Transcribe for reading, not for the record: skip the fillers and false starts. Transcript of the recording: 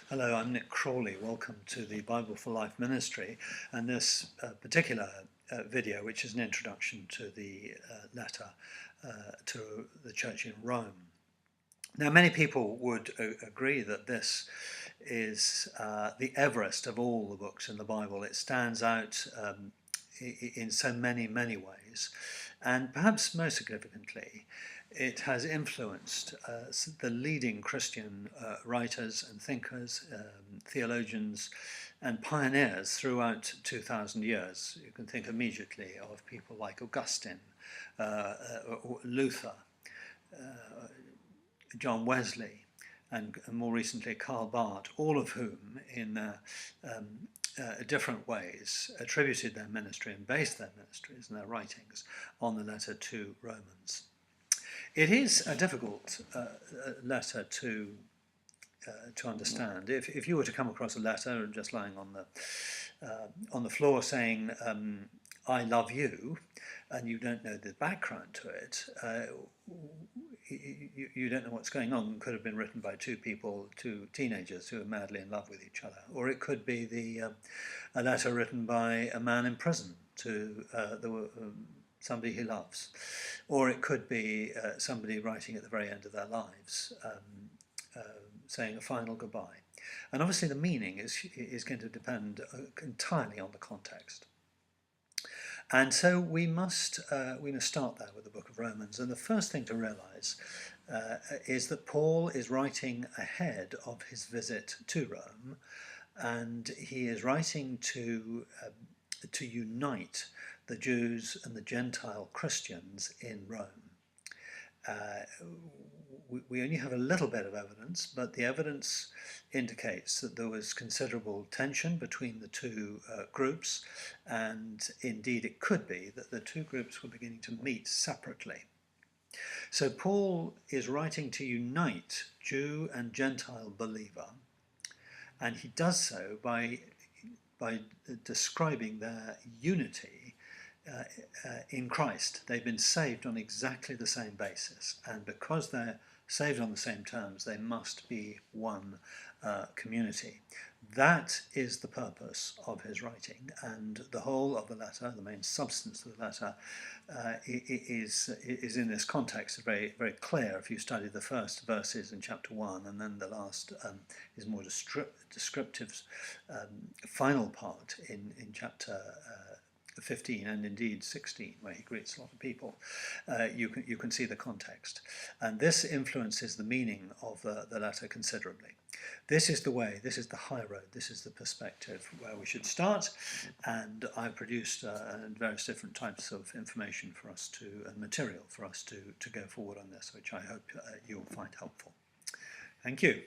Hello, I'm Nick Crawley. Welcome to the Bible for Life ministry and this particular video, which is an introduction to the letter to the church in Rome. Now, many people would agree that this is the Everest of all the books in the Bible. It stands out in so many ways, and perhaps most significantly, it has influenced the leading Christian writers and thinkers, theologians and pioneers throughout 2,000 years. You can think immediately of people like Augustine, Luther, John Wesley, and more recently Karl Barth, all of whom in different ways attributed their ministry and based their ministries and their writings on the letter to Romans. It is a difficult letter to understand. If you were to come across a letter just lying on the floor saying, I love you, and you don't know the background to it, you don't know what's going on. It could have been written by two teenagers who are madly in love with each other, or it could be a letter written by a man in prison to somebody he loves, or it could be somebody writing at the very end of their lives, saying a final goodbye. And obviously the meaning is going to depend entirely on the context. And so we must start there with the book of Romans. And the first thing to realize is that Paul is writing ahead of his visit to Rome, and he is writing to unite the Jews and the Gentile Christians in Rome. We only have a little bit of evidence, but the evidence indicates that there was considerable tension between the two groups, and indeed it could be that the two groups were beginning to meet separately. So Paul is writing to unite Jew and Gentile believer, and he does so by describing their unity in Christ. They've been saved on exactly the same basis, and because they're saved on the same terms, they must be one community. That is the purpose of his writing, and the whole of the letter, the main substance of the letter, is in this context very clear if you study the first verses in chapter 1, and then the last is more descriptive final part in chapter 15 and indeed 16, where he greets a lot of people. You can see the context, and this influences the meaning of the letter considerably. This is the way, this is the high road, this is the perspective where we should start, and I've produced various different types of information for us and material for us to go forward on this, which I hope you'll find helpful. Thank you.